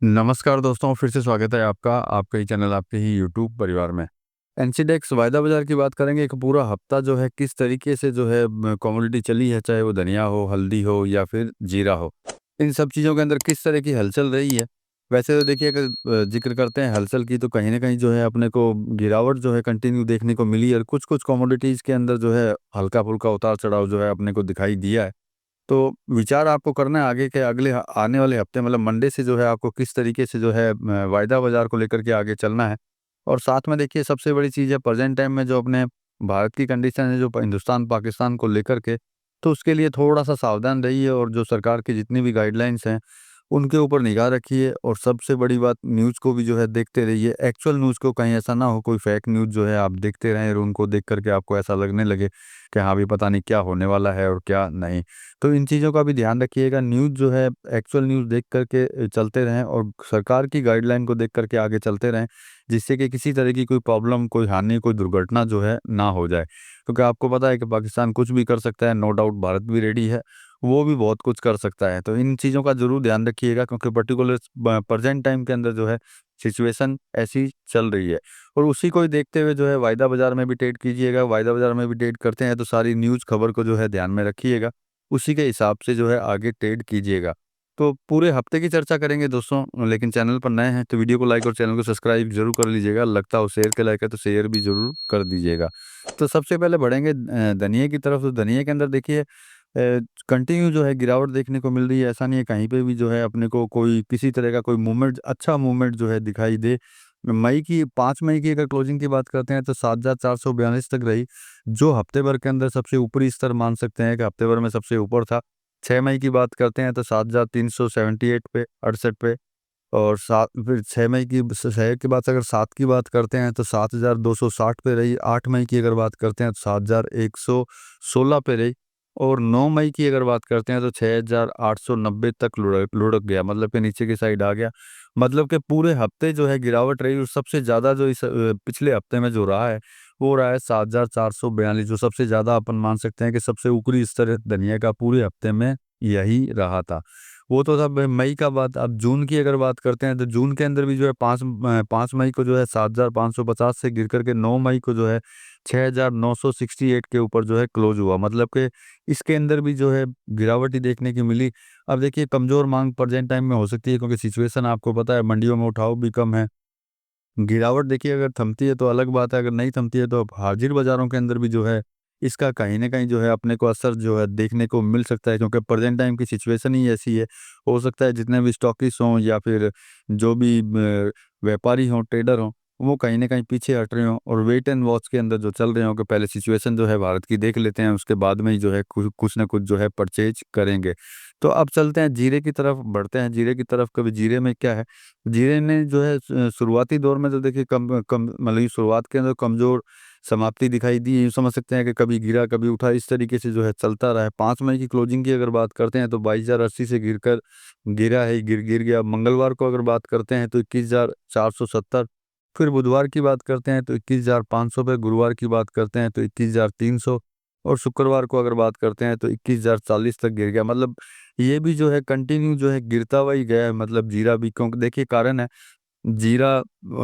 नमस्कार दोस्तों, फिर से स्वागत है आपका आपके ही चैनल, आपके ही यूट्यूब परिवार में। एनसीडेक्स वायदा बाज़ार की बात करेंगे। एक पूरा हफ्ता जो है किस तरीके से जो है कमोडिटी चली है, चाहे वो धनिया हो, हल्दी हो या फिर जीरा हो। इन सब चीज़ों के अंदर किस तरह की हलचल रही है। वैसे तो देखिए, अगर ज़िक्र करते हैं हलचल की, तो कहीं न कहीं जो है अपने को गिरावट जो है कंटिन्यू देखने को मिली, और कुछ-कुछ कमोडिटीज़ के अंदर जो है हल्का-फुल्का उतार-चढ़ाव जो है अपने को दिखाई दिया है। तो विचार आपको करना है आगे के अगले आने वाले हफ्ते, मतलब मंडे से जो है आपको किस तरीके से जो है वायदा बाजार को लेकर के आगे चलना है। और साथ में देखिए, सबसे बड़ी चीज़ है प्रेजेंट टाइम में जो अपने भारत की कंडीशन है, जो हिंदुस्तान पाकिस्तान को लेकर के, तो उसके लिए थोड़ा सा सावधान रहिए, और जो सरकार की जितनी भी गाइडलाइंस हैं उनके ऊपर निगाह रखिए। और सबसे बड़ी बात, न्यूज़ को भी जो है देखते रहिए, एक्चुअल न्यूज़ को। कहीं ऐसा ना हो कोई फेक न्यूज़ जो है आप देखते रहें और उनको देख करके आपको ऐसा लगने लगे कि हाँ, अभी पता नहीं क्या होने वाला है और क्या नहीं। तो इन चीज़ों का भी ध्यान रखिएगा। न्यूज़ जो है एक्चुअल न्यूज़ देख कर के चलते रहें, और सरकार की गाइडलाइन को देख कर के आगे चलते रहें, जिससे कि किसी तरह की कोई प्रॉब्लम, कोई हानि, कोई दुर्घटना जो है ना हो जाए। क्योंकि आपको पता है कि पाकिस्तान कुछ भी कर सकता है, नो डाउट भारत भी रेडी है, वो भी बहुत कुछ कर सकता है। तो इन चीज़ों का ज़रूर ध्यान रखिएगा, क्योंकि पर्टिकुलर प्रेज़ेंट टाइम के अंदर जो है सिचुएशन ऐसी चल रही है। और उसी को ही देखते हुए जो है वायदा बाज़ार में भी ट्रेड कीजिएगा। वायदा बाज़ार में भी ट्रेड करते हैं तो सारी न्यूज़ खबर को जो है ध्यान में रखिएगा। उसी के हिसाब से जो है आगे ट्रेड कीजिएगा। तो पूरे हफ्ते की चर्चा करेंगे दोस्तों, लेकिन चैनल पर नए हैं तो वीडियो को लाइक और चैनल को सब्सक्राइब ज़रूर कर लीजिएगा। लगता हो शेयर के लायक है तो शेयर भी ज़रूर कर दीजिएगा। तो सबसे पहले बढ़ेंगे धनिये की तरफ। तो धनिये के अंदर देखिए, कंटिन्यू जो है गिरावट देखने को मिल रही है। ऐसा नहीं है कहीं पे भी जो है अपने को कोई किसी तरह का कोई मूवमेंट, अच्छा मूवमेंट जो है दिखाई दे। मई की 5 मई की अगर क्लोजिंग की बात करते हैं तो 7,442 तक रही, जो हफ्ते भर के अंदर सबसे ऊपरी स्तर मान सकते हैं कि हफ्ते भर में सबसे ऊपर था। 6 मई की बात करते हैं तो 7,378 पे, 68 पे। और सात फिर 6 मई की 6 के बाद अगर 7 की बात करते हैं तो 7,260 पे रही। 8 मई की अगर बात करते हैं तो 7,116 पे रही। और 9 मई की अगर बात करते हैं तो 6,890 तक लुढ़क लुढ़क गया, मतलब कि नीचे की साइड आ गया। मतलब कि पूरे हफ्ते जो है गिरावट रही, और सबसे ज़्यादा जो इस पिछले हफ्ते में जो रहा है, वो रहा है 7,442, जो सबसे ज़्यादा अपन मान सकते हैं कि सबसे ऊपरी स्तर धनिया का पूरे हफ्ते में यही रहा था। वो तो था मई का बात। अब जून की अगर बात करते हैं तो जून के अंदर भी जो है 5 मई को जो है 7,550 से गिर कर के 9 मई को जो है 6,968 के ऊपर जो है क्लोज हुआ। मतलब कि इसके अंदर भी जो है गिरावट ही देखने की मिली। अब देखिए, कमज़ोर माँग प्रेज़ेंट टाइम में हो सकती है, क्योंकि सिचुएशन आपको पता है, मंडियों में उठाव भी कम है। गिरावट देखिए अगर थमती है तो अलग बात है, अगर नहीं थमती है तो अब हाज़िर बाज़ारों के अंदर भी जो है इसका कहीं न कहीं जो है अपने को असर जो है देखने को मिल सकता है, क्योंकि प्रेज़ेंट टाइम की सिचुएशन ही ऐसी है। हो सकता है जितने भी स्टॉकिस्ट हों या फिर जो भी व्यापारी हों, ट्रेडर हों, वो कहीं न कहीं पीछे हट रहे हों और वेट एंड वॉच के अंदर जो चल रहे हों कि पहले सिचुएशन जो है भारत की देख लेते हैं, उसके बाद में ही जो है कुछ न कुछ जो है परचेज़ करेंगे। तो अब चलते हैं जीरे की तरफ, बढ़ते हैं जीरे की तरफ। कभी जीरे में क्या है, जीरे ने जो है शुरुआती दौर में तो देखिए कम कम मतलब ये शुरुआत के अंदर कमज़ोर समाप्ति दिखाई दी। यूँ समझ सकते हैं कि कभी गिरा, कभी उठा, इस तरीके से जो है चलता रहा है। 5 मई की क्लोजिंग की अगर बात करते हैं तो 22,080 से गिरा है, गिर गया। मंगलवार को अगर बात करते हैं तो 21,470। फिर बुधवार की बात करते हैं तो 21,500 पे, गुरुवार की बात करते हैं तो 21,300, और शुक्रवार को अगर बात करते हैं तो 21,040 तक गिर गया। मतलब ये भी जो है कंटिन्यू जो है गिरता हुआ ही गया है, मतलब जीरा भी। क्योंकि देखिए कारण है, जीरा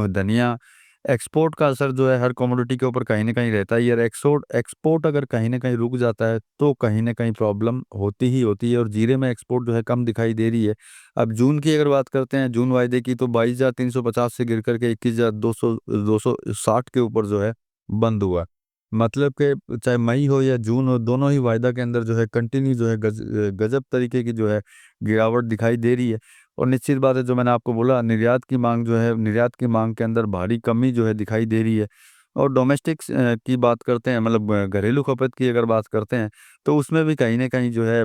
धनिया, एक्सपोर्ट का असर जो है हर कमोडिटी के ऊपर कहीं न कहीं रहता ही है, और एक्सपोर्ट एक्सपोर्ट अगर कहीं न कहीं रुक जाता है, तो कहीं न कहीं प्रॉब्लम होती ही होती है, और जीरे में एक्सपोर्ट जो है कम दिखाई दे रही है। अब जून की अगर बात करते हैं, जून वायदे की, तो 22,350 से गिर कर के 21,260 के ऊपर जो है बंद हुआ। मतलब कि चाहे मई हो या जून हो, दोनों ही वायदा के अंदर जो है कंटिन्यू जो है गज़ब तरीके की जो है गिरावट दिखाई दे रही है। और निश्चित बात है, जो मैंने आपको बोला, निर्यात की माँग जो है, निर्यात की माँग के अंदर भारी कमी जो है दिखाई दे रही है। और डोमेस्टिक की बात करते हैं, मतलब घरेलू खपत की अगर बात करते हैं, तो उसमें भी कहीं न कहीं जो है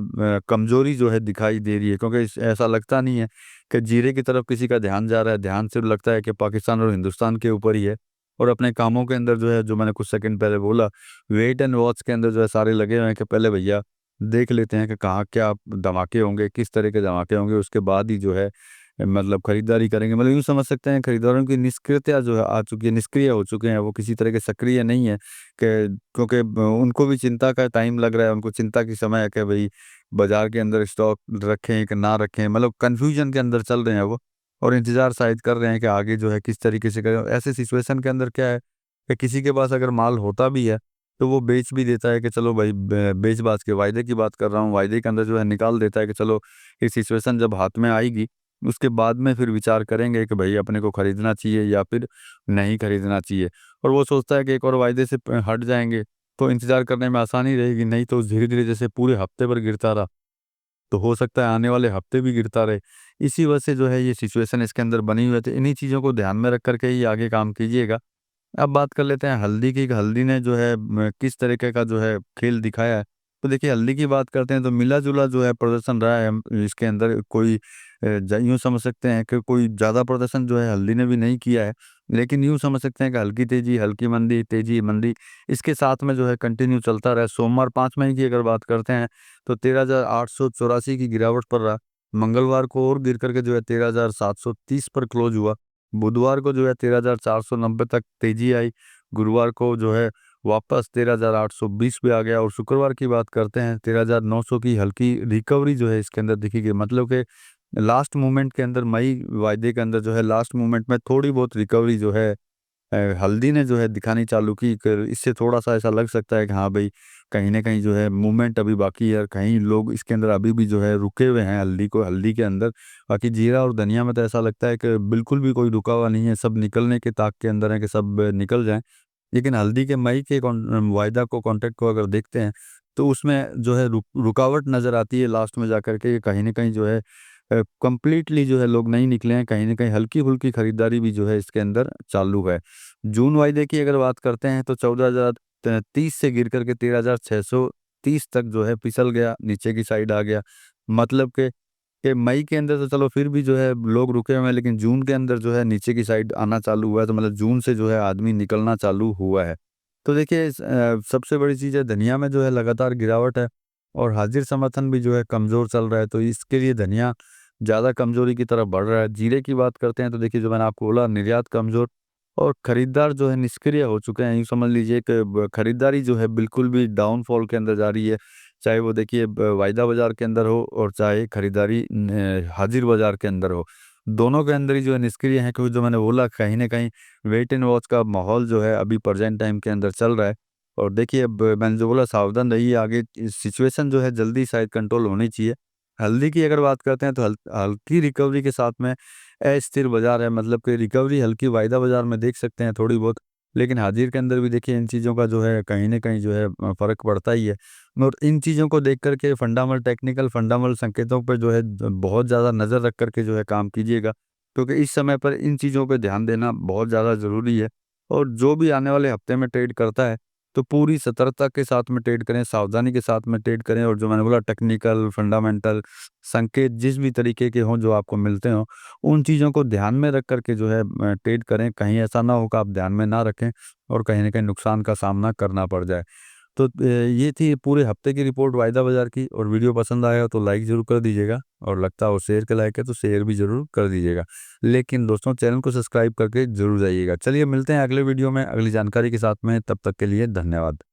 कमज़ोरी जो है दिखाई दे रही है, क्योंकि ऐसा लगता नहीं है कि जीरे की तरफ किसी का ध्यान जा रहा है। ध्यान सिर्फ़ लगता है कि पाकिस्तान और हिंदुस्तान के ऊपर ही है। और अपने कामों के अंदर जो है, जो मैंने कुछ सेकंड पहले बोला, वेट एंड वॉच के अंदर जो है सारे लगे हुए हैं कि पहले भैया देख लेते हैं कि कहाँ क्या धमाके होंगे, किस तरह के धमाके होंगे, उसके बाद ही जो है मतलब खरीदारी करेंगे। मतलब यूँ समझ सकते हैं खरीदारों की निष्क्रियता जो है आ चुकी है, निष्क्रिय हो चुके हैं, वो किसी तरह के सक्रिय नहीं है, कि क्योंकि उनको भी चिंता का टाइम लग रहा है, उनको चिंता की समय है कि भई बाज़ार के अंदर स्टॉक रखें कि ना रखें, मतलब कन्फ्यूज़न के अंदर चल रहे हैं वो। और इंतज़ार शायद कर रहे हैं कि आगे जो है किस तरीके से करें। ऐसे सिचुएशन के अंदर क्या है कि किसी के पास अगर माल होता भी है, तो वो बेच भी देता है कि चलो भाई, बेच-बाच के, वायदे की बात कर रहा हूँ, वायदे के अंदर जो है निकाल देता है कि चलो ये सिचुएशन जब हाथ में आएगी, उसके बाद में फिर विचार करेंगे कि भई अपने को खरीदना चाहिए या फिर नहीं खरीदना चाहिए। और वो सोचता है कि एक और वायदे से हट जाएँगे, तो इंतज़ार करने में आसानी रहेगी, नहीं तो धीरे-धीरे जैसे पूरे हफ्ते भर गिरता रहा, तो हो सकता है आने वाले हफ्ते भी गिरता रहे। इसी वजह से जो है ये सिचुएशन इसके अंदर बनी हुई है, तो इन्हीं चीज़ों को ध्यान में रख कर के ही आगे काम कीजिएगा। अब बात कर लेते हैं हल्दी की, कि हल्दी ने जो है किस तरीके का जो है खेल दिखाया है। तो देखिए, हल्दी की बात करते हैं तो मिला-जुला जो है प्रदर्शन रहा है। इसके अंदर कोई यूँ समझ सकते हैं कि कोई ज़्यादा प्रदर्शन जो है हल्दी ने भी नहीं किया है। लेकिन यूँ समझ सकते हैं कि हल्की तेज़ी, हल्की मंदी, तेज़ी, मंदी इसके साथ में जो है कंटिन्यू चलता रहा है। सोमवार 5 मई की अगर बात करते हैं तो 13,884 की गिरावट पर रहा। मंगलवार को और गिर कर के जो है 13,730 पर क्लोज़ हुआ। बुधवार को जो है 13,490 तक तेज़ी आई। गुरुवार को जो है वापस 13,820 पे आ गया, और शुक्रवार की बात करते हैं 13,900 की हल्की रिकवरी जो है इसके अंदर दिखी गई। मतलब कि लास्ट मोमेंट के अंदर, मई वायदे के अंदर जो है लास्ट मोमेंट में थोड़ी बहुत रिकवरी जो है हल्दी ने जो है दिखानी चालू की। इससे थोड़ा-सा ऐसा लग सकता है कि हाँ भई, कहीं न कहीं जो है मूवमेंट अभी बाकी है, और कहीं लोग इसके अंदर अभी भी जो है रुके हुए हैं हल्दी के अंदर। बाकी जीरा और धनिया में तो ऐसा लगता है कि बिल्कुल भी कोई रुका हुआ नहीं है, सब निकलने के ताक के अंदर है कि सब निकल जाएँ। लेकिन हल्दी के मई के वायदा को, कॉन्ट्रैक्ट को अगर देखते हैं, तो उसमें जो है रुकावट नज़र आती है लास्ट में जाकर के, कहीं न कहीं जो है कंप्लीटली जो है लोग नहीं निकले हैं, कहीं न कहीं हल्की-फुल्की खरीदारी भी जो है इसके अंदर चालू है। जून वायदे की अगर बात करते हैं तो 14,030 से गिर कर के 13,630 तक जो है फिसल गया, नीचे की साइड आ गया। मतलब कि मई के अंदर तो चलो फिर भी जो है लोग रुके हुए हैं, लेकिन जून के अंदर जो है नीचे की साइड आना चालू हुआ है, तो मतलब जून से जो है आदमी निकलना चालू हुआ है। तो देखिए, सबसे बड़ी चीज़ है, धनिया में जो है लगातार गिरावट है, और हाज़िर समर्थन भी जो है कमज़ोर चल रहा है, तो इसके लिए धनिया ज़्यादा कमज़ोरी की तरफ बढ़ रहा है। जीरे की बात करते हैं तो देखिए, जो मैंने आपको बोला, निर्यात कमज़ोर, और खरीदार जो है निष्क्रिय हो चुके हैं। यूँ समझ लीजिए कि खरीदारी जो है बिल्कुल भी डाउनफॉल के अंदर जा रही है। चाहे वो देखिए वायदा बाज़ार के अंदर हो, और चाहे खरीदारी हाज़िर बाज़ार के अंदर हो। दोनों के अंदर ही जो है निष्क्रिय हैं, क्योंकि जो मैंने बोला, कहीं न कहीं वेट एंड वॉच का माहौल जो है अभी प्रेज़ेंट टाइम के अंदर चल रहा है। और देखिए, अब मैंने जो बोला, सावधान रहिए, आगे सिचुएशन जो है जल्दी शायद कंट्रोल होनी चाहिए। हल्दी की अगर बात करते हैं तो हल्की रिकवरी के साथ में अस्थिर बाज़ार है, मतलब कि रिकवरी हल्की वायदा बाज़ार में देख सकते हैं थोड़ी बहुत, लेकिन हाज़िर के अंदर भी देखिए इन चीज़ों का जो है कहीं न कहीं जो है फ़र्क पड़ता ही है। और इन चीज़ों को देख कर के टेक्निकल फंडामेंटल संकेतों पे जो है बहुत ज़्यादा नज़र रख कर के जो है काम कीजिएगा, क्योंकि इस समय पर इन चीज़ों पे ध्यान देना बहुत ज़्यादा ज़रूरी है। और जो भी आने वाले हफ्ते में ट्रेड करता है, तो पूरी सतर्कता के साथ में ट्रेड करें, सावधानी के साथ में ट्रेड करें, और जो मैंने बोला, टेक्निकल, फंडामेंटल संकेत जिस भी तरीके के हों जो आपको मिलते हों, उन चीज़ों को ध्यान में रख कर के जो है ट्रेड करें। कहीं ऐसा ना हो कि आप ध्यान में ना रखें और कहीं न कहीं नुकसान का सामना करना पड़ जाए। तो ये थी पूरे हफ्ते की रिपोर्ट वायदा बाज़ार की, और वीडियो पसंद आया हो तो लाइक ज़रूर कर दीजिएगा, और लगता हो शेयर के लायक है तो शेयर भी ज़रूर कर दीजिएगा। लेकिन दोस्तों, चैनल को सब्सक्राइब करके ज़रूर जाइएगा। चलिए, मिलते हैं अगले वीडियो में अगली जानकारी के साथ में, तब तक के लिए धन्यवाद।